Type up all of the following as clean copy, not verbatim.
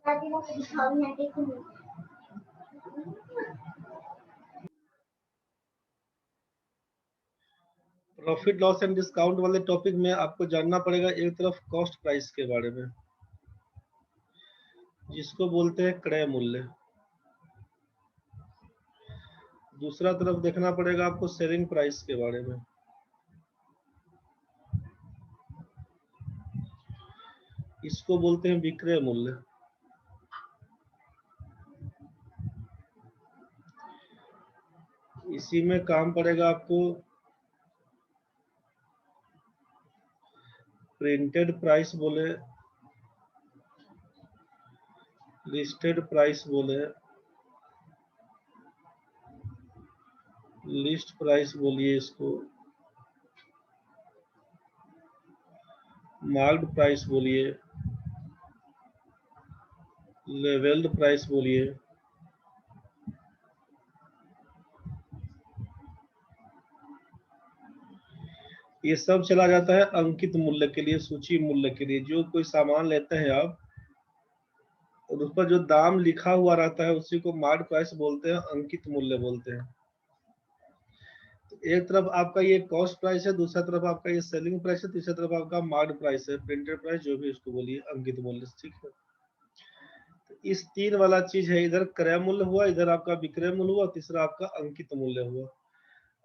Profit loss and discount वाले topic में आपको जानना पड़ेगा एक तरफ कॉस्ट प्राइस के बारे में, जिसको बोलते हैं क्रय मूल्य। दूसरा तरफ देखना पड़ेगा आपको सेलिंग प्राइस के बारे में। इसको बोलते हैं विक्रय मूल्य। इसी में काम पड़ेगा आपको प्रिंटेड प्राइस बोले, लिस्टेड प्राइस बोले, लिस्ट प्राइस बोलिए इसको, मार्क्ड प्राइस बोलिए, लेवल्ड प्राइस बोलिए। ये सब चला जाता है अंकित मूल्य के लिए, सूची मूल्य के लिए। जो कोई सामान लेते हैं आप और उस पर जो दाम लिखा हुआ रहता है उसी को मार्क्ड प्राइस बोलते हैं, अंकित मूल्य बोलते हैं। तो एक तरफ आपका ये कॉस्ट प्राइस है, दूसरा तरफ आपका ये सेलिंग प्राइस है, तीसरा तरफ आपका मार्क्ड प्राइस है, प्रिंटेड प्राइस, जो भी इसको बोलिए, अंकित मूल्य। ठीक है, तो इस तीन वाला चीज है, इधर क्रय मूल्य हुआ, इधर आपका विक्रय मूल्य हुआ, तीसरा आपका अंकित मूल्य हुआ।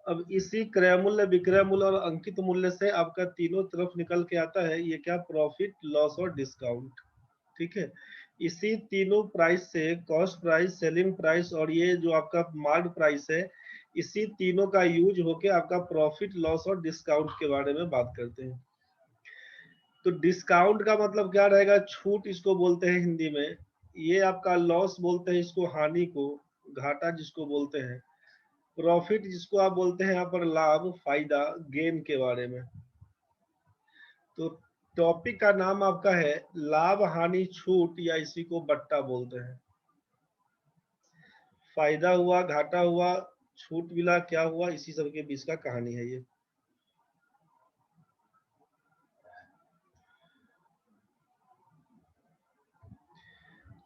अब इसी क्रय मूल्य, विक्रय मूल्य और अंकित मूल्य से आपका तीनों तरफ निकल के आता है ये क्या, प्रॉफिट लॉस और डिस्काउंट। ठीक है, इसी तीनों प्राइस से, कॉस्ट प्राइस, सेलिंग प्राइस और ये जो आपका मार्क्ड प्राइस है, इसी तीनों का यूज होके आपका प्रॉफिट लॉस और डिस्काउंट के बारे में बात करते हैं। तो डिस्काउंट का मतलब क्या रहेगा, छूट इसको बोलते हैं हिंदी में। ये आपका लॉस बोलते हैं इसको, हानि को, घाटा जिसको बोलते हैं। प्रॉफिट जिसको आप बोलते हैं यहाँ पर लाभ, फायदा, गेन के बारे में। तो टॉपिक का नाम आपका है लाभ, हानि, छूट, या इसी को बट्टा बोलते हैं। फायदा हुआ, घाटा हुआ, छूट मिला, क्या हुआ, इसी सब के बीच का कहानी है ये।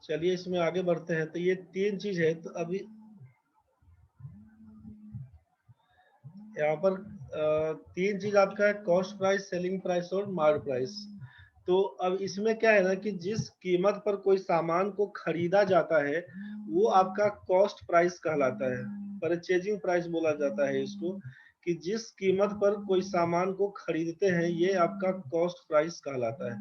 चलिए इसमें आगे बढ़ते हैं। तो ये तीन चीज है। तो अभी यहाँ पर तीन चीज आपका है, कॉस्ट प्राइस, सेलिंग प्राइस और मार्केट प्राइस। तो अब इसमें क्या है ना कि जिस कीमत पर कोई सामान को खरीदा जाता है वो आपका कॉस्ट प्राइस कहलाता है, परचेजिंग प्राइस बोला जाता है इसको, कि जिस कीमत पर कोई सामान को खरीदते हैं ये आपका कॉस्ट प्राइस कहलाता है,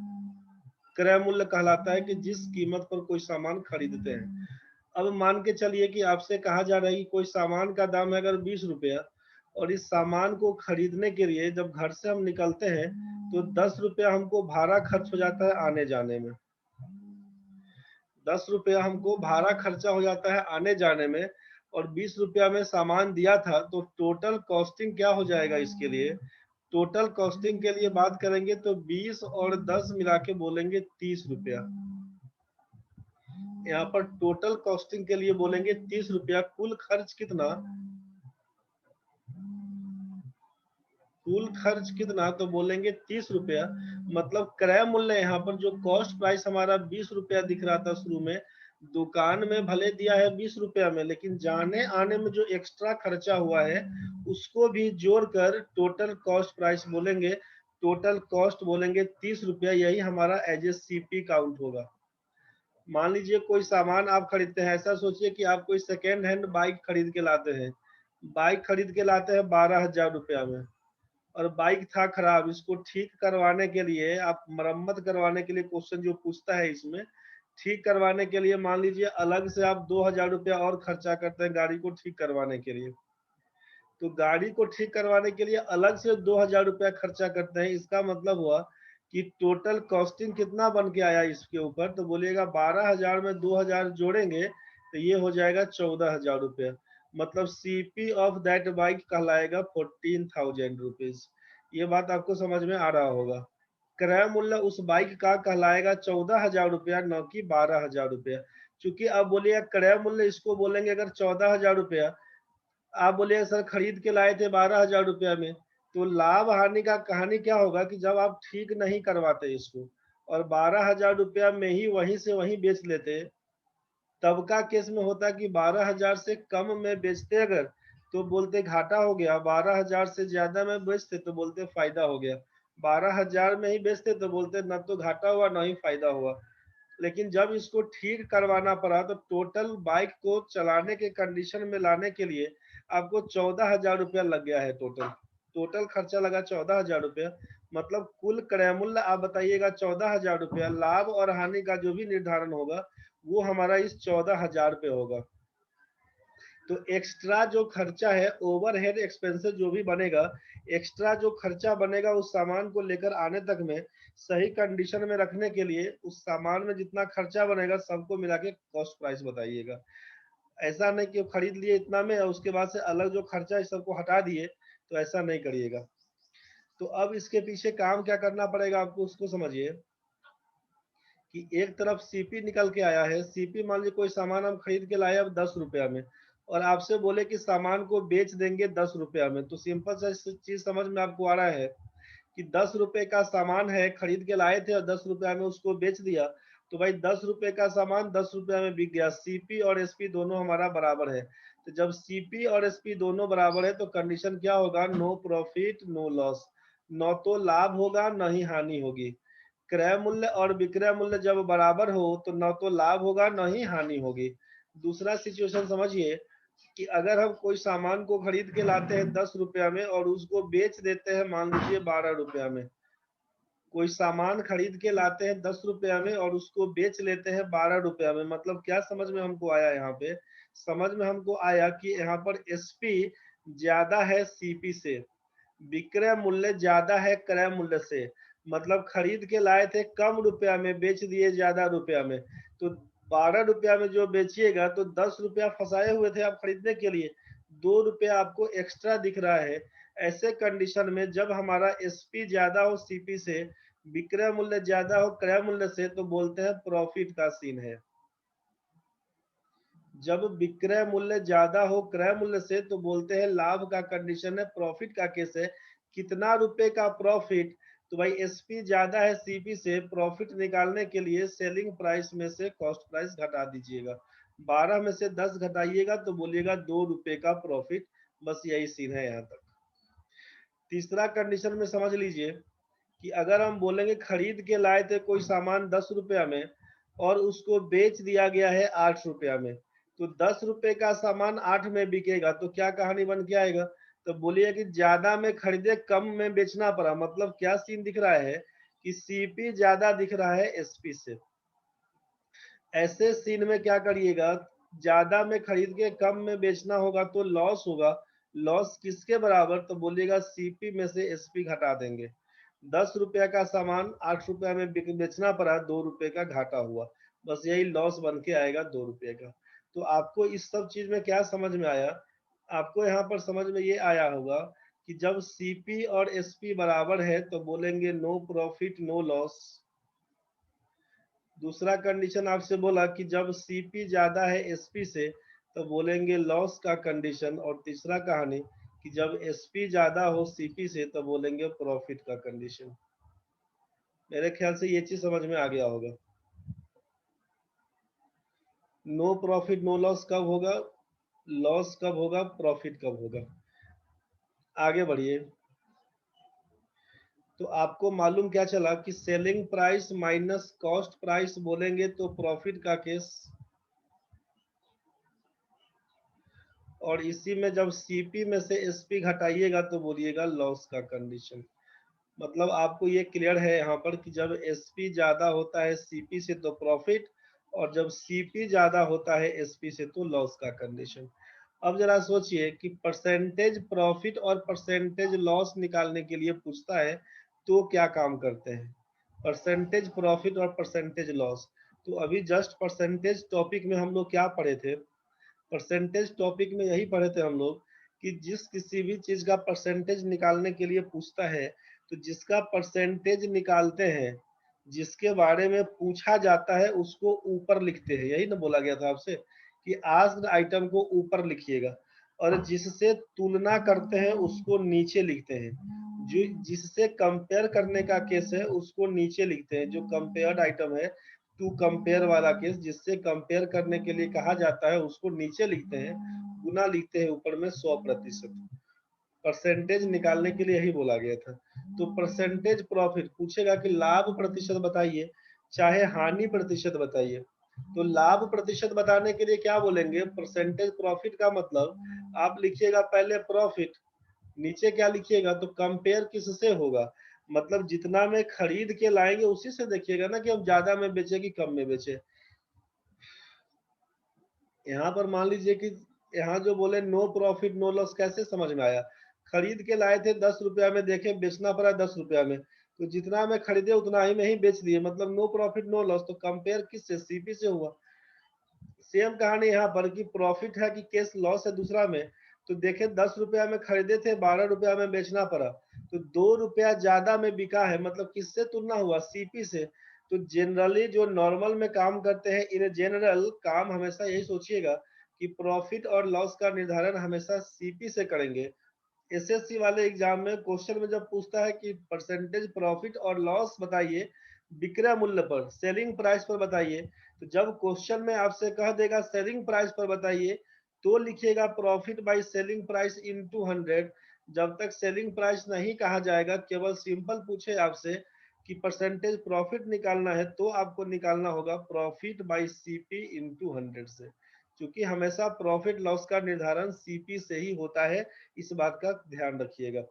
क्रय मूल्य कहलाता है, कि जिस कीमत पर कोई सामान खरीदते हैं। अब मान के चलिए कि आपसे कहा जा रहा है कि कोई सामान का दाम है अगर 20 रुपया, और इस सामान को खरीदने के लिए जब घर से हम निकलते हैं तो 10 रुपया हमको भाड़ा खर्च हो जाता है आने जाने में। 10 रुपया हमको भाड़ा खर्चा हो जाता है आने जाने में, और 20 रुपया में सामान दिया था, तो टोटल कॉस्टिंग क्या हो जाएगा इसके लिए, टोटल कॉस्टिंग के लिए बात करेंगे तो 20 और 10 मिला के बोलेंगे 30 रुपया। यहाँ पर टोटल कॉस्टिंग के लिए बोलेंगे 30 रुपया। कुल खर्च कितना, कुल खर्च कितना, तो बोलेंगे 30 रुपया। मतलब क्रय मूल्य यहाँ पर जो कॉस्ट प्राइस हमारा 20 रुपया दिख रहा था शुरू में, दुकान में भले दिया है 20 रुपया में, लेकिन जाने आने में जो एक्स्ट्रा खर्चा हुआ है उसको भी जोड़कर टोटल कॉस्ट प्राइस बोलेंगे, टोटल कॉस्ट बोलेंगे 30 रुपया। यही हमारा एज ए सीपी काउंट होगा। मान लीजिए कोई सामान आप खरीदते हैं, ऐसा सोचिए कि आप कोई सेकेंड हैंड बाइक खरीद के लाते हैं, बाइक खरीद के लाते हैं 12,000 रुपया में, और बाइक था खराब, इसको ठीक करवाने के लिए, आप मरम्मत करवाने के लिए, क्वेश्चन जो पूछता है इसमें, ठीक करवाने के लिए मान लीजिए अलग से आप 2,000 रुपया और खर्चा करते हैं गाड़ी को ठीक करवाने के लिए। तो गाड़ी को ठीक करवाने के लिए अलग से 2,000 रुपया खर्चा करते हैं। इसका मतलब हुआ कि टोटल कॉस्टिंग कितना बन के आया इसके ऊपर, तो बोलिएगा 12,000 में 2,000 जोड़ेंगे तो ये हो जाएगा 14,000 रुपया। मतलब सीपी ऑफ दैट बाइक कहलाएगा 14,000 रुपीज। ये बात आपको समझ में आ रहा होगा। क्रय मूल्य उस बाइक का कहलाएगा 14,000 रुपया, न कि 12,000 रुपया। चूंकि अब बोलिएगा क्रय मूल्य इसको बोलेंगे अगर 14,000 रुपया, आप बोलिए सर खरीद के लाए थे 12,000 रुपया में, तो लाभ हानि का कहानी क्या होगा कि जब आप ठीक नहीं करवाते इसको और 12,000 रुपया में ही वहीं से वहीं बेच लेते, तब का केस में होता कि 12,000 से कम में बेचते अगर तो बोलते घाटा हो गया, 12,000 से ज्यादा में बेचते तो बोलते फायदा हो गया, 12,000 में ही बेचते तो बोलते न तो घाटा हुआ न ही फायदा हुआ। लेकिन जब इसको ठीक करवाना पड़ा तो टोटल बाइक को चलाने के कंडीशन में लाने के लिए आपको 14,000 रुपया लग गया है। टोटल टोटल खर्चा लगा 14,000 रुपया। मतलब कुल क्रय मूल्य आप बताइएगा 14,000 रुपया। लाभ और हानि का जो भी निर्धारण होगा वो हमारा इस 14,000 पे होगा। तो एक्स्ट्रा जो खर्चा है, ओवरहेड एक्सपेंसेस जो भी बनेगा, एक्स्ट्रा जो खर्चा बनेगा उस सामान को लेकर आने तक में, सही कंडीशन में रखने के लिए उस सामान में जितना खर्चा बनेगा सबको मिला के कॉस्ट प्राइस बताइएगा। ऐसा नहीं कि खरीद लिए इतना में और उसके बाद से अलग जो खर्चा है सबको हटा दिए, तो ऐसा नहीं करिएगा। तो अब इसके पीछे काम क्या करना पड़ेगा आपको, उसको समझिए कि एक तरफ सीपी निकल के आया है। सीपी मान लीजिए कोई सामान हम खरीद के लाए अब 10 रुपया में, और आपसे बोले कि सामान को बेच देंगे 10 रुपया में, तो सिंपल सा चीज समझ में आपको आ रहा है कि 10 रुपए का सामान है, खरीद के लाए थे और 10 रुपया में उसको बेच दिया, तो भाई 10 रुपए का सामान 10 रुपया में बिक गया। सीपी और एसपी दोनों हमारा बराबर है। तो जब सीपी और एसपी दोनों बराबर है तो कंडीशन क्या होगा, नो प्रॉफिट नो लॉस। न तो लाभ होगा न ही हानि होगी। क्रय मूल्य और विक्रय मूल्य जब बराबर हो तो न तो लाभ होगा न ही हानि होगी। दूसरा सिचुएशन समझिए कि अगर हम कोई सामान को खरीद के लाते हैं 10 रुपया में और उसको बेच देते हैं मान लीजिए 12 रुपया में। कोई सामान खरीद के लाते हैं 10 रुपया में और उसको बेच लेते हैं 12 रुपया में। मतलब क्या समझ में हमको आया, यहाँ पे समझ में हमको आया कि यहाँ पर एसपी ज्यादा है सीपी से, विक्रय मूल्य ज्यादा है क्रय मूल्य से। मतलब खरीद के लाए थे कम रुपया में, बेच दिए ज्यादा रुपया में। तो 12 रुपया में जो बेचिएगा तो 10 रुपया फंसाए हुए थे आप खरीदने के लिए, 2 रुपया आपको एक्स्ट्रा दिख रहा है। ऐसे कंडीशन में जब हमारा एसपी ज्यादा हो सीपी से, विक्रय मूल्य ज्यादा हो क्रय मूल्य से, तो बोलते हैं प्रॉफिट का सीन है। जब विक्रय मूल्य ज्यादा हो क्रय मूल्य से तो बोलते हैं लाभ का कंडीशन है, प्रॉफिट का केस है। कितना रुपए का प्रॉफिट, तो भाई एसपी ज्यादा है सीपी से, प्रॉफिट निकालने के लिए सेलिंग प्राइस में से कॉस्ट प्राइस घटा दीजिएगा। 12 में से 10 घटाइएगा तो बोलिएगा 2 रुपए का प्रॉफिट। बस यही सीन है यहाँ तक। तीसरा कंडीशन में समझ लीजिए कि अगर हम बोलेंगे खरीद के लाए थे कोई सामान 10 रुपया में और उसको बेच दिया गया है 8 रुपया में, तो 10 रुपए का सामान 8 में बिकेगा, तो क्या कहानी बन के आएगा, तो बोलिए कि ज्यादा में खरीदे कम में बेचना पड़ा। मतलब क्या सीन दिख रहा है कि सीपी ज्यादा दिख रहा है एसपी से। ऐसे सीन में क्या करिएगा, ज्यादा में खरीद के कम में बेचना होगा तो लॉस होगा। लॉस किसके बराबर, तो बोलिएगा सीपी में से एसपी घटा देंगे। 10 रुपया का सामान 8 रुपया में बेचना पड़ा, 2 रुपए का घाटा हुआ। बस यही लॉस बन के आएगा 2 रुपये का। तो आपको इस सब चीज में क्या समझ में आया, आपको यहाँ पर समझ में ये आया होगा कि जब सीपी और एसपी बराबर है तो बोलेंगे नो प्रॉफिट नो लॉस। दूसरा कंडीशन आपसे बोला कि जब सीपी ज्यादा है एसपी से तो बोलेंगे लॉस का कंडीशन। और तीसरा कहानी कि जब एसपी ज्यादा हो सीपी से तो बोलेंगे प्रॉफिट का कंडीशन। मेरे ख्याल से ये चीज समझ में आ गया होगा। नो प्रॉफिट नो लॉस कब होगा, लॉस कब होगा, प्रॉफिट कब होगा। आगे बढ़िए। तो आपको मालूम क्या चला कि selling price minus cost price बोलेंगे तो प्रॉफिट का केस, और इसी में जब सीपी में से एसपी घटाइएगा तो बोलिएगा लॉस का कंडीशन। मतलब आपको ये क्लियर है यहाँ पर कि जब एसपी ज्यादा होता है सीपी से तो प्रॉफिट, और जब सीपी ज्यादा होता है एसपी से तो लॉस का कंडीशन। अब जरा सोचिए कि परसेंटेज प्रॉफिट और परसेंटेज लॉस निकालने के लिए पूछता है तो क्या काम करते हैं, परसेंटेज प्रॉफिट और परसेंटेज लॉस। तो अभी जस्ट परसेंटेज टॉपिक में हम लोग क्या पढ़े थे, परसेंटेज टॉपिक में यही पढ़े थे हम लोग कि जिस किसी भी चीज का परसेंटेज निकालने के लिए पूछता है तो जिसका परसेंटेज निकालते हैं, जिसके बारे में पूछा जाता है उसको ऊपर लिखते हैं। यही ना बोला गया था आपसे कि आस्क्ड आइटम को ऊपर लिखिएगा और जिससे तुलना करते हैं उसको नीचे लिखते हैं। जो जिससे कंपेयर करने का केस है उसको नीचे लिखते हैं, जो कंपेयर्ड आइटम है टू कंपेयर वाला केस जिससे कंपेयर करने के लिए कहा जाता है उसको नीचे लिखते हैं, गुना लिखते हैं ऊपर में 100%। परसेंटेज निकालने के लिए यही बोला गया था। तो परसेंटेज प्रॉफिट पूछेगा कि लाभ प्रतिशत बताइए चाहे हानि प्रतिशत बताइए। तो लाभ प्रतिशत बताने के लिए क्या बोलेंगे, परसेंटेज प्रॉफिट का मतलब आप लिखिएगा पहले प्रॉफिट, नीचे क्या लिखिएगा तो कंपेयर किससे होगा, मतलब जितना में खरीद के लाएंगे उसी से देखिएगा ना कि हम ज्यादा में बेचे कि कम में बेचे। यहाँ पर मान लीजिए कि यहाँ जो बोले नो प्रॉफिट नो लॉस, कैसे समझ में आया, खरीद के लाए थे 10 रुपया में, देखे बेचना पड़ा 10 रुपया में, तो जितना में खरीदे उतना ही में ही बेच दिए, मतलब नो प्रॉफिट नो लॉस। तो कंपेयर किससे, सीपी से हुआ। सेम कहानी यहाँ पर कि प्रॉफिट है कि केस लॉस है दूसरा में। तो देखे 10 रुपया में खरीदे थे, 12 रुपया में बेचना पड़ा, तो 2 रुपया ज्यादा में बिका है, मतलब किससे तुलना हुआ, सीपी से। तो जनरली जो नॉर्मल में काम करते हैं, इन जनरल काम हमेशा यही सोचिएगा कि प्रॉफिट और लॉस का निर्धारण हमेशा सीपी से करेंगे। एसएससी वाले एग्जाम में क्वेश्चन में जब पूछता है कि परसेंटेज प्रॉफिट और लॉस बताइए विक्रय मूल्य पर, सेलिंग प्राइस पर बताइए, तो जब क्वेश्चन में आपसे कह देगा सेलिंग प्राइस पर बताइए तो लिखिएगा profit by selling price into 100। जब तक सेलिंग प्राइस नहीं कहा जाएगा, केवल सिंपल पूछे आपसे कि परसेंटेज प्रॉफिट निकालना है तो आपको निकालना होगा प्रॉफिट बाय सीपी इनटू 100 से, क्योंकि हमेशा प्रॉफिट लॉस का निर्धारण सीपी से ही होता है, इस बात का ध्यान रखिएगा।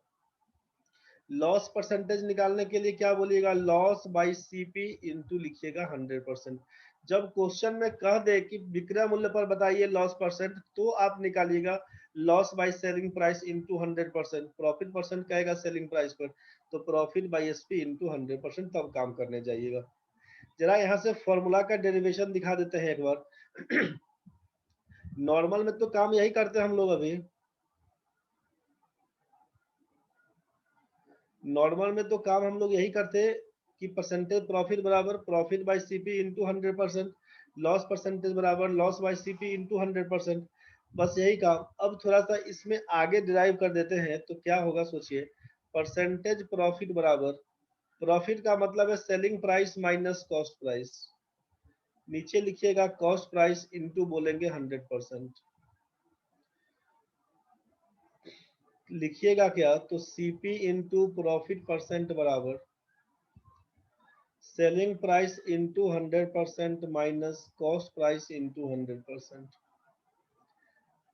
लॉस परसेंटेज निकालने के लिए क्या बोलिएगा, लॉस बाई सीपी इंटू लिखिएगा 100%। जब क्वेश्चन में कह दे कि विक्रय मूल्य पर बताइए लॉस परसेंट, तो आप निकालिएगा loss by selling price into 100%। Profit percent कहेगा सेलिंग प्राइस पर, तो प्रॉफिट बाई एसपी इंटू 100%, तब काम करने जाइएगा। जरा यहाँ से फॉर्मूला का डेरिवेशन दिखा देते हैं एक बार। नॉर्मल में तो काम यही करते हैं हम लोग अभी, नॉर्मल में तो काम हम लोग यही करते कि परसेंटेज प्रॉफिट बराबर profit by CP into 100%, loss percentage बराबर लॉस बाय सीपी इंटू 100%, बस यही काम। अब थोड़ा सा इसमें आगे डिराइव कर देते हैं तो क्या होगा सोचिए, परसेंटेज प्रॉफिट बराबर, प्रॉफिट का मतलब है selling price minus cost price, नीचे लिखिएगा कॉस्ट प्राइस इंटू बोलेंगे 100%, लिखिएगा क्या तो सीपी इंटू प्रॉफिट परसेंट बराबर selling price into 100% minus cost price into 100%।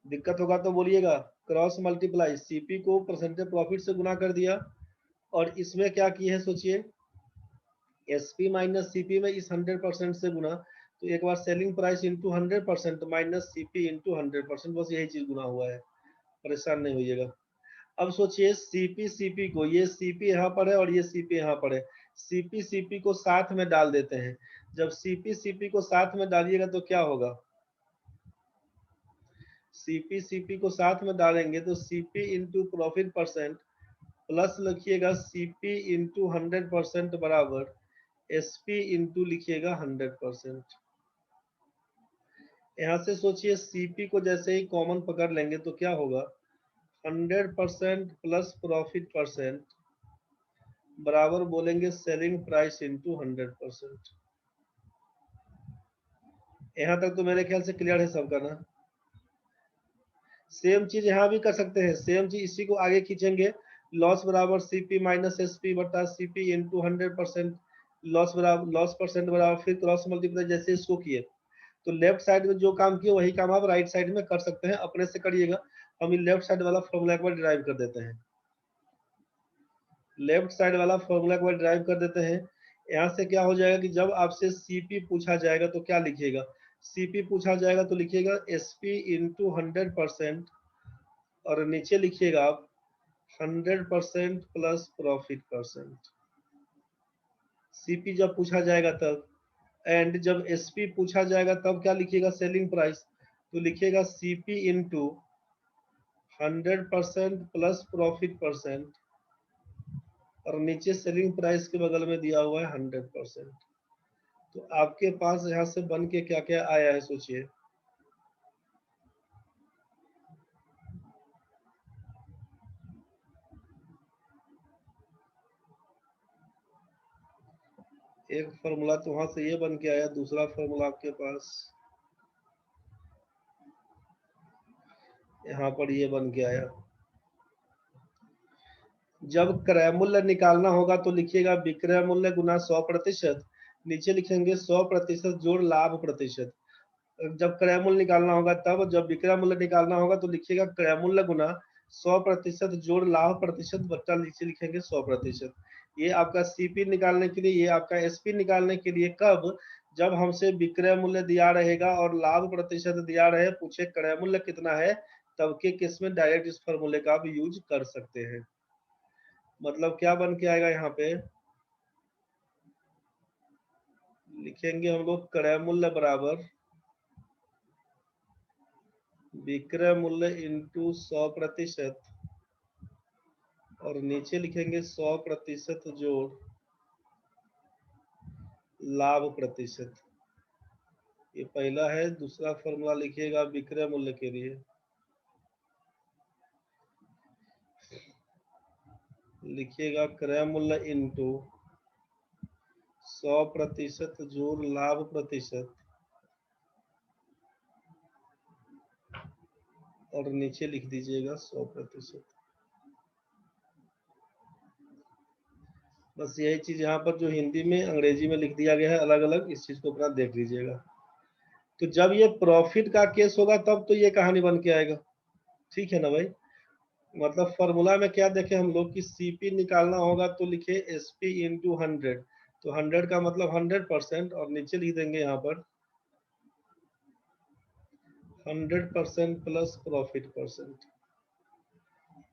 दिक्कत होगा तो बोलिएगा, क्रॉस मल्टीप्लाई, सीपी को परसेंटेज प्रॉफिट से गुना कर दिया और इसमें क्या की है सोचिए, एसपी माइनस सीपी में इस 100% से गुना, तो एक बार selling price into 100% minus CP into 100%, बस यही चीज गुना हुआ है, परेशान नहीं होइएगा। अब सोचिए सीपी सीपी को, ये सीपी यहाँ पर है और ये सीपी यहाँ पर है, सीपी सीपी को साथ में डाल देते हैं। जब सीपी सीपी को साथ में डालिएगा तो क्या होगा, सीपी सीपी को साथ में डालेंगे तो CP into profit percent plus लिखिएगा सीपी इंटू 100% बराबर एसपी इंटू लिखिएगा 100%। यहाँ से सोचिए सीपी को जैसे ही कॉमन पकड़ लेंगे तो क्या होगा, 100% प्लस प्रॉफिट परसेंट बराबर बोलेंगे सेलिंग प्राइस इंटू 100%। यहाँ तक तो मेरे ख्याल से क्लियर है सबका ना। सेम चीज यहाँ भी कर सकते हैं, सेम चीज इसी को आगे खींचेंगे, लॉस बराबर सीपी माइनस एसपी बटा सीपी इंटू 100%, लॉस बराबर लॉस परसेंट बराबर फिर क्रॉस मल्टीप्लाई जैसे इसको किए, तो लेफ्ट साइड में जो काम किए वही काम आप राइट साइड में कर सकते हैं, अपने से करिएगा। हम लेफ्ट साइड वाला फॉर्मूला एक बार ड्राइव कर देते हैं, लेफ्ट साइड वाला फॉर्मूला एक बार ड्राइव कर देते हैं। यहाँ से क्या हो जाएगा कि जब आपसे सीपी पूछा जाएगा तो क्या लिखिएगा, सीपी पूछा जाएगा तो लिखिएगा एसपी इंटू 100% और नीचे लिखिएगा आप 100% प्लस प्रॉफिट परसेंट। सीपी जब पूछा जाएगा तब, एंड जब एसपी पूछा जाएगा तब क्या लिखिएगा सेलिंग प्राइस, तो लिखिएगा CP into 100% plus profit percent और नीचे सेलिंग प्राइस के बगल में दिया हुआ है 100%। तो आपके पास यहाँ से बन के क्या क्या आया है सोचिए, एक फॉर्मूला तो वहां से ये बन के आया, दूसरा फॉर्मूला आपके पास यहाँ पर ये बन के आया। जब क्रय मूल्य निकालना होगा तो लिखिएगा विक्रय मूल्य गुना 100%, नीचे लिखेंगे 100% जोड़ लाभ प्रतिशत। जब क्रय मूल्य निकालना होगा तब, जब विक्रय मूल्य निकालना होगा तो लिखिएगा क्रय मूल्य गुना 100% जोड़ लाभ प्रतिशत बट्टा नीचे लिखेंगे 100%। ये आपका सीपी निकालने के लिए, ये आपका एसपी निकालने के लिए कब, जब हमसे विक्रय मूल्य दिया रहेगा और लाभ प्रतिशत दिया रहे, पूछे क्रय मूल्य कितना है, तब के केस में डायरेक्ट इस फॉर्मूले का आप यूज कर सकते हैं। मतलब क्या बन के आएगा, यहाँ पे लिखेंगे हम लोग क्रय मूल्य बराबर विक्रय मूल्य इंटू 100% और नीचे लिखेंगे 100% जोड़ लाभ प्रतिशत। ये पहला है। दूसरा फॉर्मूला लिखिएगा विक्रय मूल्य के लिए, लिखिएगा क्रय मूल्य इंटू 100% जोड़ लाभ प्रतिशत और नीचे लिख दीजिएगा 100%। बस यही चीज यहाँ पर जो हिंदी में अंग्रेजी में लिख दिया गया है अलग अलग, इस चीज को अपना देख लीजिएगा। तो जब ये प्रॉफिट का केस होगा तब तो ये कहानी बन के आएगा, ठीक है ना भाई। मतलब फॉर्मूला में क्या देखे हम लोग कि सीपी निकालना होगा तो लिखे एसपी इंटू 100, तो 100 का मतलब 100% और नीचे लिख देंगे यहाँ पर 100% प्लस प्रॉफिट परसेंट।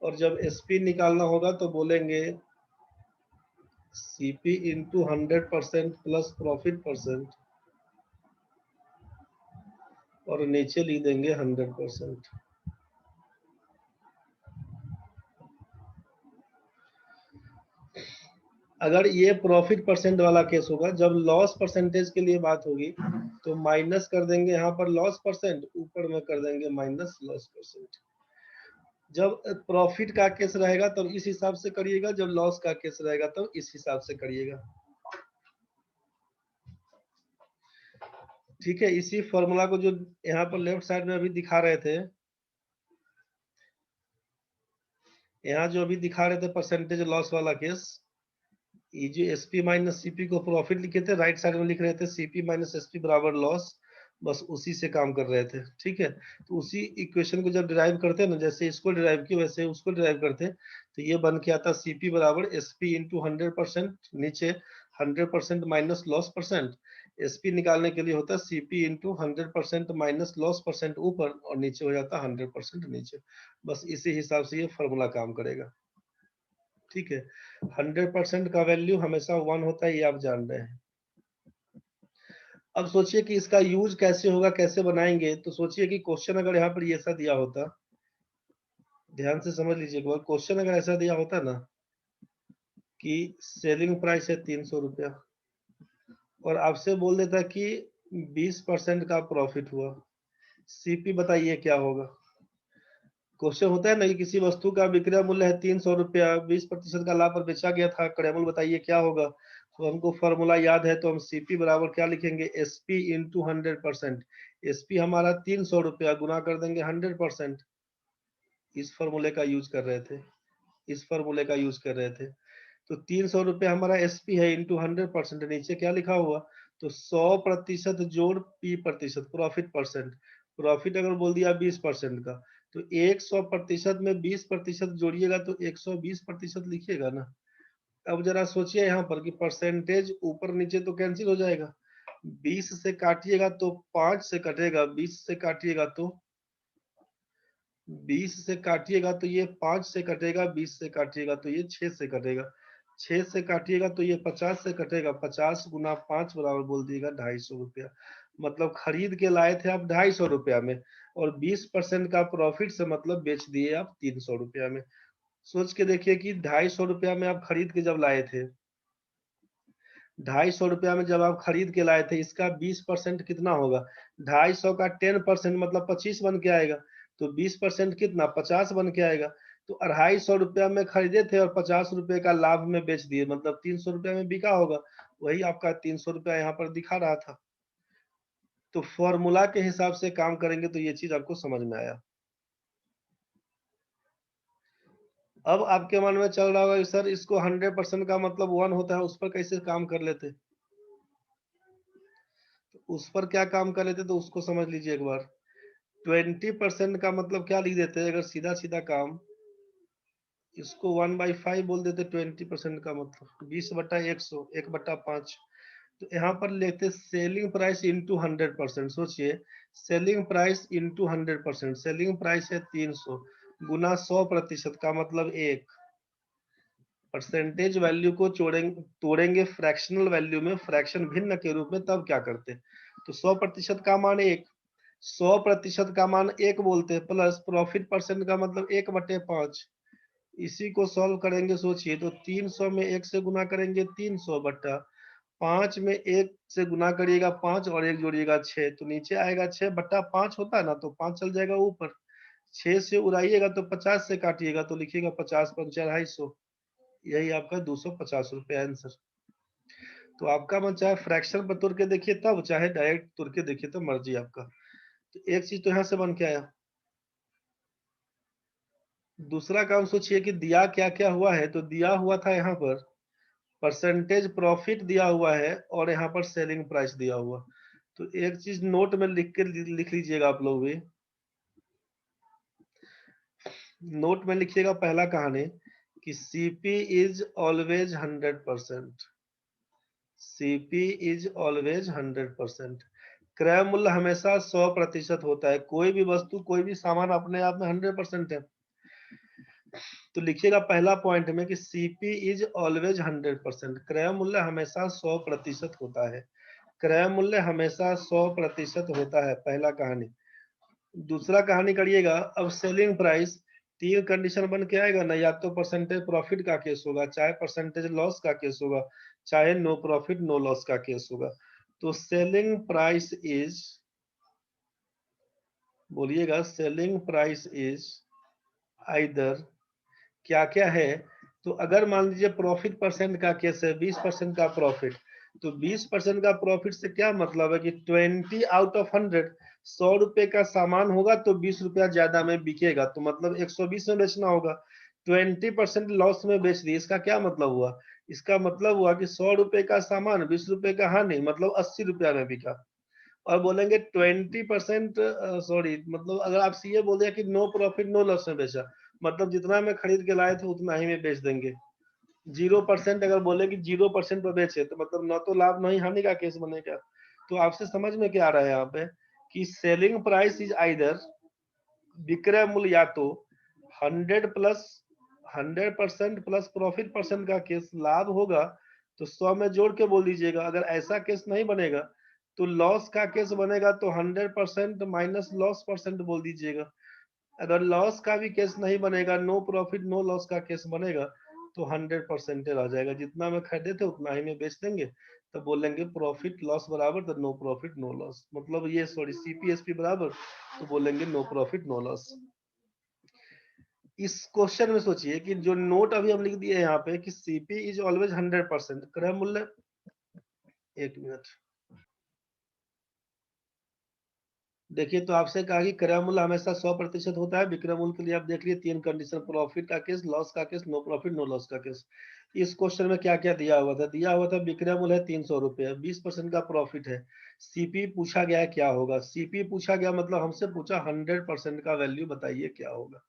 और जब एसपी निकालना होगा तो बोलेंगे CP into 100% plus profit percent और नीचे लिख देंगे 100%। अगर ये प्रॉफिट परसेंट वाला केस होगा, जब लॉस परसेंटेज के लिए बात होगी तो माइनस कर देंगे यहाँ पर लॉस परसेंट, ऊपर में कर देंगे माइनस लॉस परसेंट। जब प्रॉफिट का केस रहेगा तब इस हिसाब से करिएगा, जब लॉस का केस रहेगा तब इस हिसाब से करिएगा, ठीक है। इसी फॉर्मूला को जो यहाँ पर लेफ्ट साइड में अभी दिखा रहे थे, यहाँ जो अभी दिखा रहे थे परसेंटेज लॉस वाला केस, ये जो एसपी माइनस सीपी को प्रॉफिट लिखे थे, राइट साइड में लिख रहे थे सीपी माइनस एसपी बराबर लॉस, बस उसी से काम कर रहे थे, ठीक है। तो उसी इक्वेशन को जब डिराइव करते हैं ना, जैसे इसको डिराइव किया वैसे उसको डिराइव करते हैं, तो ये बन के आता सीपी बराबर एसपी इंटू 100%, नीचे 100% माइनस लॉस परसेंट। एसपी निकालने के लिए होता है CP into 100% minus loss percent ऊपर और नीचे हो जाता है 100% नीचे। बस इसी हिसाब से ये फॉर्मूला काम करेगा, ठीक है। 100% का वैल्यू हमेशा 1 होता है, ये आप जान रहे हैं। अब सोचिए कि इसका यूज कैसे होगा, कैसे बनाएंगे। तो सोचिए कि क्वेश्चन अगर यहाँ पर ऐसा दिया होता, ध्यान से समझ लीजिए एक बार, क्वेश्चन अगर ऐसा दिया होता ना कि सेलिंग प्राइस है 300 रुपया और आपसे बोल देता कि 20% का प्रॉफिट हुआ, सीपी बताइए क्या होगा। क्वेश्चन होता है ना कि किसी वस्तु का विक्रय मूल्य है 300 रुपया, 20% का लाभ पर बेचा गया था, क्रय मूल्य बताइए क्या होगा। तो हमको फॉर्मूला याद है, तो हम सीपी बराबर क्या लिखेंगे, एसपी इंटू 100%। एसपी हमारा 300 रुपया गुना कर देंगे 100%। इस फॉर्मूले का यूज कर रहे थे, इस फॉर्मूले का यूज कर रहे थे। तो 300 रुपया हमारा एसपी है इंटू 100%, नीचे क्या लिखा हुआ, तो 100% जोड़ पी प्रतिशत प्रॉफिट परसेंट। प्रॉफिट अगर बोल दिया 20% का, तो 100% में 20% जोड़िएगा तो 120% लिखिएगा ना। अब जरा सोचिए यहाँ पर कि परसेंटेज ऊपर नीचे तो कैंसिल हो जाएगा, 20 से काटिएगा तो 5 से कटेगा, 20 से काटिएगा तो 20 से काटिएगा तो ये 5 से कटेगा, 20 से काटिएगा तो ये 6 से कटेगा, 6 से काटिएगा तो ये 50 से कटेगा, 50 गुना 5 बराबर बोल दिएगा 250 रुपया। मतलब खरीद के लाए थे आप 250 रुपया में और 20% का प्रॉफिट से मतलब बेच दिए आप 300 रुपया में। सोच के देखिए कि 250 रुपया में आप खरीद के जब लाए थे, 250 रुपया में जब आप खरीद के लाए थे, इसका 20% कितना होगा, 250 का 10% मतलब 25 बन के आएगा, तो 20% कितना 50 बन के आएगा। तो 250 रुपया में खरीदे थे और 50 रुपए का लाभ में बेच दिए, मतलब 300 रुपया में बिका होगा। वही आपका 300 रुपया यहाँ पर दिखा रहा था। तो फॉर्मूला के हिसाब से काम करेंगे तो ये चीज आपको समझ में आया। अब आपके मन में चल रहा होगा कि सर इसको 100% का मतलब 1 होता है, उस पर कैसे काम कर लेते? तो उस पर क्या काम कर लेते तो उसको समझ लीजिए एक बार। 20% का मतलब क्या लिख देते हैं अगर सीधा सीधा काम, इसको 1/5 बोल देते। 20% का मतलब 20/100, 1/5। तो यहाँ पर लेते सेलिंग प्राइस इंटू 100%। सोचिए, selling price into 100%। Selling price है 300 गुना 100% का मतलब 1। परसेंटेज वैल्यू को तोड़ेंगे फ्रैक्शनल वैल्यू में, फ्रैक्शन भिन्न के रूप में, तब क्या करते? तो 100% का मान 1, 100% का मान 1 बोलते हैं, प्लस प्रॉफिट परसेंट का मतलब 1/5। इसी को सॉल्व करेंगे। सोचिए, तो 300 में 1 से गुना करेंगे 300 बट्टा 5 में 1 से गुना करिएगा 5 और 1 जोड़िएगा 6, तो नीचे आएगा 6/5 होता है ना, तो 5 चल जाएगा ऊपर। 6 से उड़ाइएगा तो 50 से काटिएगा तो लिखिएगा 50 पंचे 250। यही आपका 250 रुपये आंसर। तो आपका मन चाहे फ्रैक्शन पर तोड़ के देखिए तब, चाहे डायरेक्ट तोड़ के देखिए तो मर्जी आपका। तो एक चीज तो यहाँ से बन के आया। दूसरा काम सोचिए कि दिया क्या क्या हुआ है। तो दिया हुआ था यहाँ पर परसेंटेज प्रॉफिट दिया हुआ है और यहाँ पर सेलिंग प्राइस दिया हुआ। तो एक चीज नोट में लिख लीजिएगा आप लोग भी। नोट में लिखिएगा पहला कहानी कि CP is always 100%। CP is always 100%। क्रय मूल्य हमेशा 100% होता है। कोई भी वस्तु, कोई भी सामान अपने आप में 100% है। तो लिखिएगा पहला पॉइंट में कि सीपी इज ऑलवेज 100%। क्रय मूल्य हमेशा 100% होता है। क्रय मूल्य हमेशा 100% होता है, पहला कहानी। दूसरा कहानी करिएगा। अब सेलिंग प्राइस, 3 कंडीशन बन के आएगा ना, या तो परसेंटेज प्रॉफिट का केस होगा, चाहे परसेंटेज लॉस का केस होगा, चाहे नो प्रॉफिट नो लॉस का केस होगा। तो सेलिंग प्राइस इज, बोलिएगा सेलिंग प्राइस इज आइदर, क्या क्या है। तो अगर मान लीजिए प्रॉफिट परसेंट का केस है, 20% का प्रॉफिट, तो 20% का प्रॉफिट से क्या मतलब है कि 20 आउट ऑफ 100, 100 रुपए का सामान होगा तो 20 रुपया ज्यादा में बिकेगा, तो मतलब 120 में बेचना होगा। 20% लॉस में बेच दिए, इसका क्या मतलब हुआ? इसका मतलब हुआ कि 100 रुपए का सामान 20 रुपए का हानि, मतलब 80 रुपया में बिका। और बोलेंगे 20%, सॉरी, मतलब अगर आप सीए बोल दिया कि नो प्रॉफिट नो लॉस में बेचा, मतलब जितना में खरीद के लाए थे उतना ही में बेच देंगे। 0% अगर बोले कि 0% पर बेचे, तो मतलब न तो लाभ नहीं हानि का केस बनेगा। तो आपसे समझ में क्या आ रहा है यहाँ पे कि सेलिंग प्राइस इज आइदर, विक्रय मूल्य या तो 100% प्लस प्रॉफिट परसेंट का केस लाभ होगा तो 100 में जोड़ के बोल दीजिएगा। अगर ऐसा केस नहीं बनेगा तो लॉस का केस बनेगा, तो 100% माइनस लॉस परसेंट बोल दीजिएगा। अगर लॉस का भी केस नहीं बनेगा, नो प्रॉफिट नो लॉस का केस बनेगा, तो 100% रह जाएगा। जितना में खरीदे थे उतना ही में बेच देंगे, तो बोलेंगे प्रॉफिट लॉस बराबर तो नो प्रॉफिट नो लॉस, मतलब ये सॉरी सीपीएसपी बराबर, तो बोलेंगे नो प्रॉफिट नो लॉस। इस क्वेश्चन में सोचिए कि जो नोट अभी हम लिख दिए यहाँ पे कि सीपी इज ऑलवेज 100%, क्रय मूल्य, एक मिनट देखिए। तो आपसे कहा कि क्रय मूल्य हमेशा 100% होता है। विक्रय मूल्य के लिए आप देख लिए 3 कंडीशन, प्रॉफिट का केस, लॉस का case, no profit no loss का केस। इस क्वेश्चन में क्या क्या दिया हुआ था? दिया हुआ था विक्रय मूल्य है 300 रुपये, 20% का प्रॉफिट है। सीपी पूछा गया है क्या होगा। सीपी पूछा गया मतलब हमसे पूछा 100% का वैल्यू बताइए क्या होगा।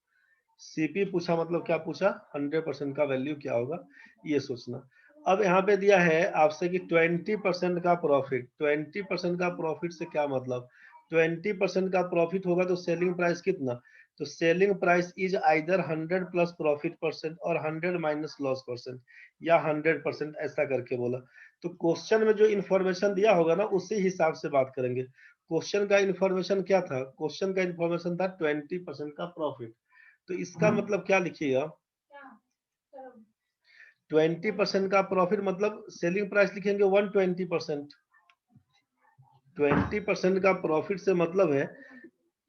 सीपी पूछा मतलब क्या पूछा, 100% का वैल्यू क्या होगा, ये सोचना। अब यहाँ पे दिया है आपसे कि 20% का प्रॉफिट। 20% का प्रॉफिट से क्या मतलब, 20% का प्रॉफिट होगा तो सेलिंग प्राइस कितना, तो selling price is either 100 plus profit percent और 100 माइनस लॉस परसेंट, या 100%, ऐसा करके बोला। तो क्वेश्चन में जो इन्फॉर्मेशन दिया होगा ना उसी हिसाब से बात करेंगे। क्वेश्चन का इन्फॉर्मेशन क्या था? क्वेश्चन का इन्फॉर्मेशन था 20% का प्रॉफिट। तो इसका मतलब क्या लिखिएगा, 20% का प्रॉफिट मतलब सेलिंग प्राइस लिखेंगे 120%। 20% का प्रॉफिट से मतलब है,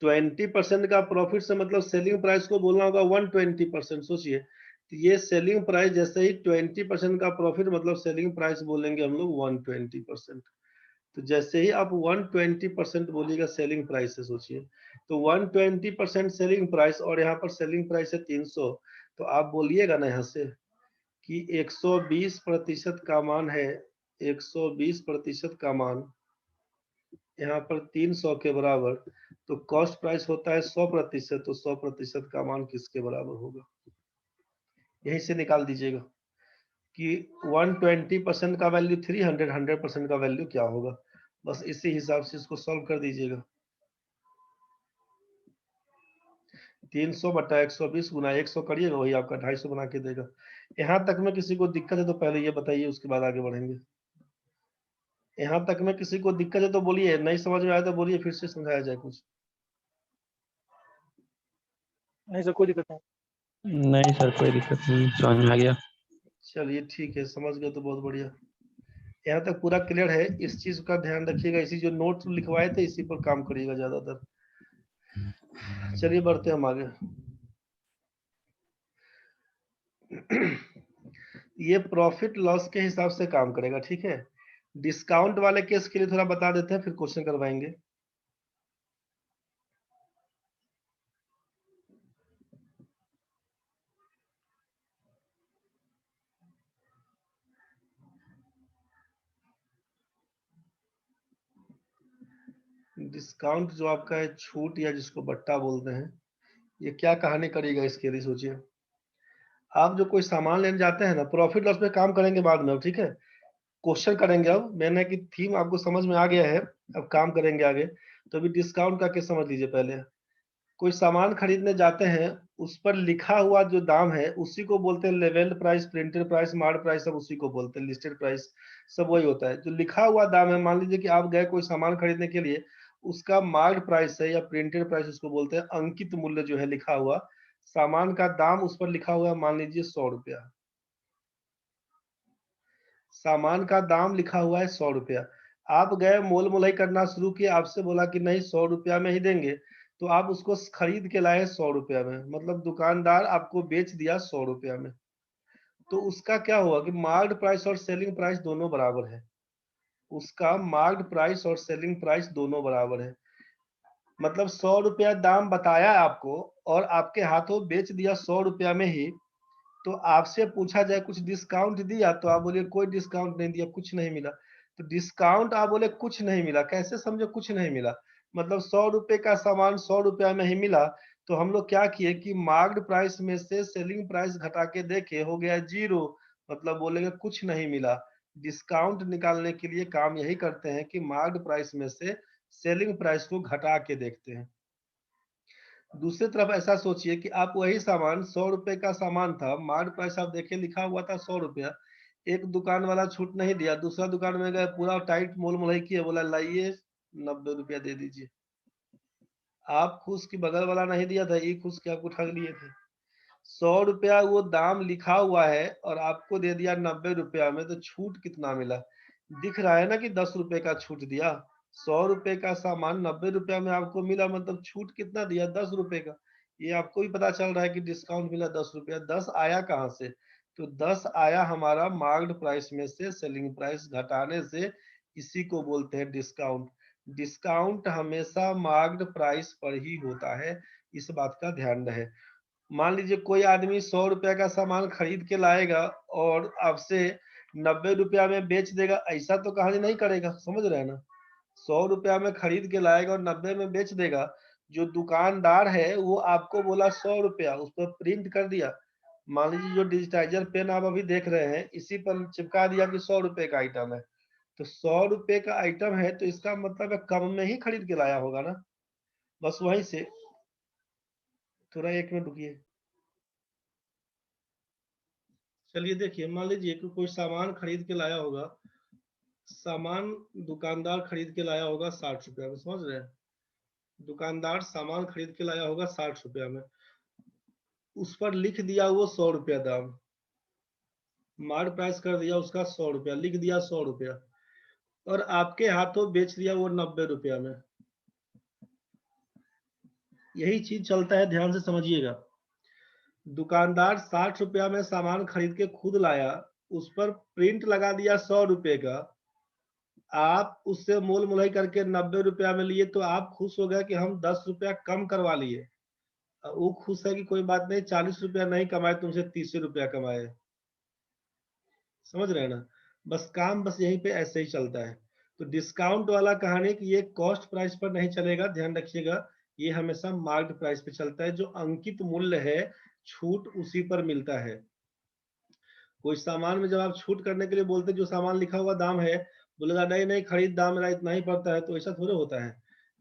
20% का प्रॉफिट से मतलब सेलिंग प्राइस को बोलना होगा 120%। सोचिए तो ये सेलिंग प्राइस जैसे ही 20% का प्रॉफिट, मतलब सेलिंग प्राइस बोलेंगे हम लोग 120%। तो जैसे ही आप 120% बोलिएगा सेलिंग प्राइस से, सोचिए तो 120% सेलिंग प्राइस, और यहाँ पर सेलिंग प्राइस है 300, तो आप बोलिएगा ना यहाँ से कि 120% का मान है, 120% का मान यहाँ पर 300 के बराबर, तो कॉस्ट प्राइस होता है 100%, तो 100% का मान किसके बराबर होगा, यहीं से निकाल दीजिएगा कि 120% का वैल्यू 300, 100% का वैल्यू क्या होगा। बस इसी हिसाब से इसको सॉल्व कर दीजिएगा। 300 बटा 120 गुना 100 करिएगा, वही आपका 250 बना के देगा। यहाँ तक में किसी को दिक्कत है तो पहले ये बताइए, उसके बाद आगे बढ़ेंगे। यहाँ तक में किसी को दिक्कत है तो बोलिए, नहीं समझ में आया तो बोलिए, फिर से समझाया जाए कुछ। नहीं सर, कोई दिक्कत नहीं। नहीं सर, कोई दिक्कत नहीं, समझ में आ गया। चलिए ठीक है, समझ गए तो बहुत बढ़िया। यहाँ तक पूरा क्लियर है। इस चीज का ध्यान रखिएगा, इसी जो नोट्स लिखवाए थे इसी पर काम करिएगा ज्यादातर। चलिए बढ़ते हम आगे। ये प्रॉफिट लॉस के हिसाब से काम करेगा, ठीक है। डिस्काउंट वाले केस के लिए थोड़ा बता देते हैं, फिर क्वेश्चन करवाएंगे। डिस्काउंट जो आपका है, छूट या जिसको बट्टा बोलते हैं, ये क्या कहानी करेगा इसके लिए सोचिए। आप जो कोई सामान लेने जाते हैं ना, प्रॉफिट लॉस पे काम करेंगे बाद में, ठीक है। क्वेश्चन करेंगे अब, मैंने कि थीम आपको समझ में आ गया है, अब काम करेंगे आगे। तो अभी डिस्काउंट का केस समझ लीजिए पहले। कोई सामान खरीदने जाते हैं, उस पर लिखा हुआ जो दाम है उसी को बोलते हैं level price, printed price, mark price, सब उसी को बोलते हैं, लिस्टेड प्राइस सब वही होता है। जो लिखा हुआ दाम है, मान लीजिए कि आप गए कोई सामान खरीदने के लिए, उसका मार्क प्राइस है या प्रिंटेड प्राइस उसको बोलते हैं, अंकित मूल्य जो है लिखा हुआ सामान का दाम उस पर लिखा हुआ है, मान लीजिए 100 रुपया। सामान का दाम लिखा हुआ है 100 रुपया। आप गए मोल मोलाई करना शुरू किया, आपसे बोला कि नहीं 100 रुपया में ही देंगे, तो आप उसको खरीद के लाए 100 रुपया में, मतलब दुकानदार आपको बेच दिया 100 रुपया में। तो उसका क्या हुआ कि मार्क्ड प्राइस और सेलिंग प्राइस दोनों बराबर है। उसका मार्क्ड प्राइस और सेलिंग प्राइस दोनों बराबर है, मतलब 100 रुपया दाम बताया आपको और आपके हाथों बेच दिया 100 रुपया में ही। तो आपसे पूछा जाए कुछ डिस्काउंट दिया, तो आप बोलिए कोई डिस्काउंट नहीं दिया, कुछ नहीं मिला। तो डिस्काउंट आप बोले कुछ नहीं मिला, कैसे समझो कुछ नहीं मिला, मतलब 100 रुपए का सामान 100 रुपया में ही मिला। तो हम लोग क्या किए कि मार्क्ड प्राइस में से सेलिंग प्राइस घटा के देखे, हो गया 0, मतलब बोलेंगे कुछ नहीं मिला। डिस्काउंट निकालने के लिए काम यही करते हैं कि मार्क्ड प्राइस में से सेलिंग प्राइस को घटा के देखते हैं। दूसरी तरफ ऐसा सोचिए कि आप वही सामान 100 रुपए का सामान था, मार्क प्राइस आप देखे लिखा हुआ था 100 रुपया, एक दुकान वाला छूट नहीं दिया, दूसरा दुकान में गए पूरा टाइट मोल मोलाई किया, बोला लाइए 90 रुपया दे दीजिए। आप खुश कि बगल वाला नहीं दिया था, ये खुश कि आपको ठग लिए थे। 100 रुपया वो दाम लिखा हुआ है और आपको दे दिया 90 रुपया में, तो छूट कितना मिला दिख रहा है ना कि 10 रुपए का छूट दिया। 100 रुपए का सामान 90 रुपया में आपको मिला, मतलब छूट कितना दिया 10 रुपए का। ये आपको भी पता चल रहा है कि डिस्काउंट मिला 10 रुपया। 10 आया कहाँ से, तो 10 आया हमारा मार्क्ड प्राइस में से सेलिंग प्राइस घटाने से, इसी को बोलते हैं डिस्काउंट। डिस्काउंट हमेशा मार्क्ड प्राइस पर ही होता है, इस बात का ध्यान रहे। मान लीजिए कोई आदमी 100 रुपया का सामान खरीद के लाएगा और आपसे 90 रुपया में बेच देगा, ऐसा तो कहानी नहीं करेगा, समझ रहे हैं ना। 100 रुपया में खरीद के लाएगा और 90 में बेच देगा। जो दुकानदार है वो आपको बोला 100 रुपया, उस पर प्रिंट कर दिया। मान लीजिए जो डिजिटाइजर पेन आप अभी देख रहे हैं, इसी पर चिपका दिया कि 100 रुपए का आइटम है। तो 100 रुपए का आइटम है तो इसका मतलब है कम में ही खरीद के लाया होगा ना। बस वहीं से थोड़ा 1 मिनट रुकिए। चलिए देखिए, मान लीजिए कि कोई सामान खरीद के लाया होगा, सामान दुकानदार खरीद के लाया होगा 60 रुपया में, समझ रहे हैं। दुकानदार सामान खरीद के लाया होगा 60 रुपया में, उस पर लिख दिया वो 100 रुपया दाम, मार्क प्राइस कर दिया उसका 100 रुपया, लिख दिया 100 रुपया, और आपके हाथों बेच दिया वो 90 रुपया में। यही चीज चलता है, ध्यान से समझिएगा। दुकानदार 60 रुपया में सामान खरीद के खुद लाया, उस पर प्रिंट लगा दिया 100 रुपए का, आप उससे मोल मुलाई करके 90 रुपया में लिए, तो आप खुश हो गए कि हम 10 रुपया कम करवा लिए। वो खुश है कि कोई बात नहीं, 40 रुपया नहीं कमाए तुमसे, 30 रुपया कमाए। समझ रहे हैं ना? बस काम बस यहीं पे ऐसे ही चलता है। तो डिस्काउंट वाला कहानी कि ये कॉस्ट प्राइस पर नहीं चलेगा, ध्यान रखिएगा, ये हमेशा मार्केट प्राइस पे चलता है। जो अंकित मूल्य है, छूट उसी पर मिलता है। कोई सामान में जब आप छूट करने के लिए बोलते हैं, जो सामान लिखा हुआ दाम है, बोलेगा नहीं नहीं खरीद दाम मेरा इतना ही पड़ता है, तो ऐसा थोड़े होता है।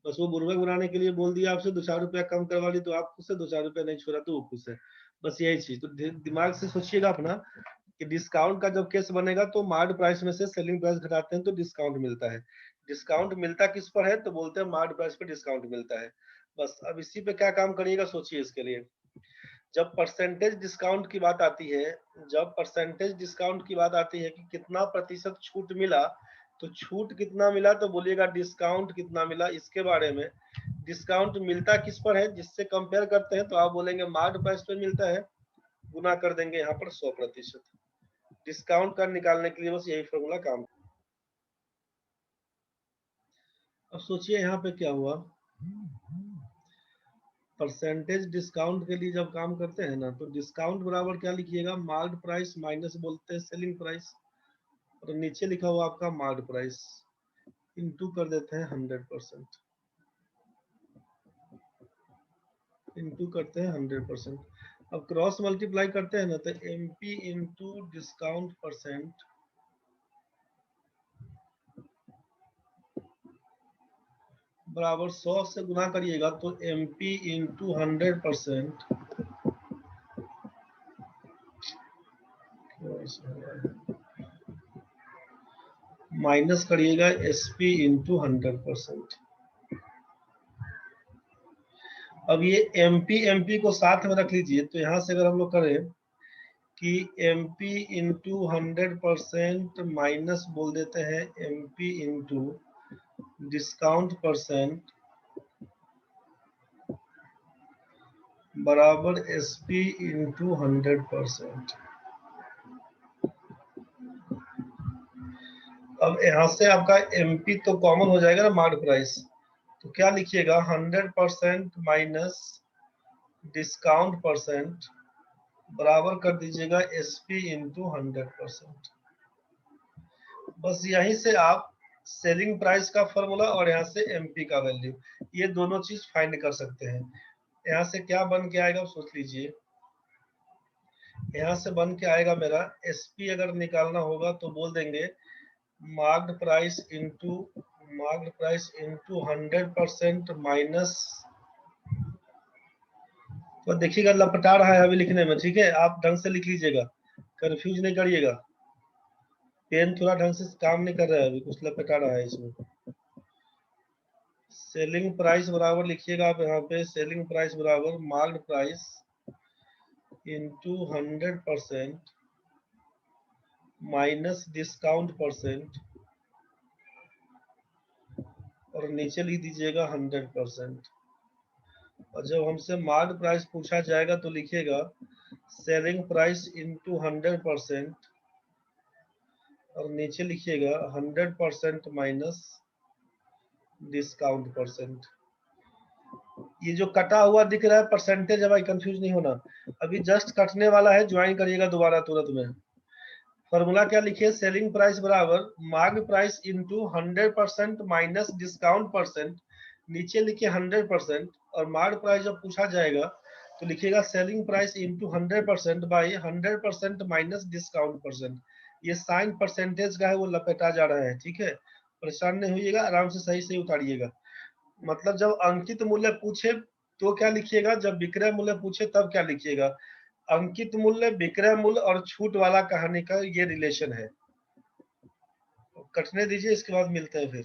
बस वो बुर्बक बनाने के लिए बोल दिया आपसे 2-4 रुपया कम करवा ली, तो आप खुश है, 2-4 रुपया नहीं छोड़ा तो वो खुश है। बस यही चीज तो दिमाग से सोचिएगा अपना कि डिस्काउंट का जब केस बनेगा तो मार्केट प्राइस में से सेलिंग प्राइस घटाते हैं तो डिस्काउंट मिलता है। डिस्काउंट मिलता किस पर है? तो बोलते हैं मार्केट प्राइस पे डिस्काउंट मिलता है। बस अब इसी पे क्या काम करिएगा सोचिए इसके लिए। जब परसेंटेज डिस्काउंट की बात आती है, जब परसेंटेज डिस्काउंट की बात आती है कि कितना प्रतिशत छूट मिला, तो छूट कितना मिला तो बोलिएगा डिस्काउंट कितना मिला। इसके बारे में डिस्काउंट मिलता किस पर है, जिससे कंपेयर करते हैं, तो आप बोलेंगे मार्केट प्राइस पे मिलता है, गुना कर देंगे यहाँ पर 100%। डिस्काउंट का निकालने के लिए बस यही फॉर्मूला काम। अब सोचिए यहाँ पे क्या हुआ। परसेंटेज डिस्काउंट के लिए जब काम करते हैं ना, तो डिस्काउंट बराबर क्या लिखिएगा, मार्केट प्राइस माइनस बोलते हैं सेलिंग प्राइस, और नीचे लिखा हुआ आपका मार्केट प्राइस इनटू कर देते हैं 100%, इनटू करते हैं 100%। अब क्रॉस मल्टीप्लाई करते हैं ना, तो एमपी इंटू डिस्काउंट परसेंट बराबर 100 से गुना करिएगा तो एमपी इंटू 100% माइनस करिएगा एसपी इंटू 100%। अब ये एमपी को साथ में रख लीजिए, तो यहां से अगर हम लोग करें कि एमपी इंटू 100% माइनस बोल देते हैं एमपी इंटू डिस्काउंट परसेंट बराबर एसपी इंटू 100%। अब यहाँ से आपका एमपी तो कॉमन हो जाएगा ना मार्केट प्राइस, तो क्या लिखिएगा 100% माइनस डिस्काउंट परसेंट बराबर कर दीजिएगा एसपी इंटू 100%। बस यहीं से आप सेलिंग प्राइस का फॉर्मूला और यहाँ से एमपी का वैल्यू, ये दोनों चीज फाइंड कर सकते हैं। यहाँ से क्या बन के आएगा सोच लीजिए। यहाँ से बन के आएगा मेरा एसपी अगर निकालना होगा तो बोल देंगे मार्केट प्राइस इंटू 100% माइनस, तो देखिएगा लपटा रहा है अभी लिखने में, ठीक है, आप ढंग से लिख लीजिएगा, कंफ्यूज नहीं करिएगा। पेन थोड़ा ढंग से काम नहीं कर रहा है, अभी कुछ लपटा रहा है इसमें। सेलिंग प्राइस बराबर लिखिएगा आप यहाँ पे, सेलिंग प्राइस बराबर market price into 100% minus discount percent, और नीचे लिख दीजिएगा 100%। और जब हमसे मार्केट प्राइस पूछा जाएगा तो लिखिएगा सेलिंग प्राइस इंटू 100% और नीचे लिखिएगा 100% माइनस डिस्काउंट परसेंट। ये जो कटा हुआ दिख रहा है परसेंटेज, भाई कंफ्यूज नहीं होना, अभी जस्ट कटने वाला है, ज्वाइन करिएगा दोबारा तुरंत में। फॉर्मूला क्या लिखिए, सेलिंग प्राइस बराबर market price into 100% minus discount percent, नीचे लिखिए 100%, और मार्केट प्राइस जब पूछा जाएगा तो लिखिएगा selling price into 100% by 100% minus discount percent. ये साइन परसेंटेज का है, वो लपेटा जा रहा है, ठीक है, परेशान नहीं होइएगा, आराम से सही से उतारिएगा। मतलब जब अंकित मूल्य पूछे तो क्या लिखिएगा, जब विक्रय मूल्य पूछे तब क्या लिखिएगा। अंकित मूल्य, विक्रय मूल्य और छूट वाला कहानी का ये रिलेशन है। कटने दीजिए, इसके बाद मिलते हैं फिर।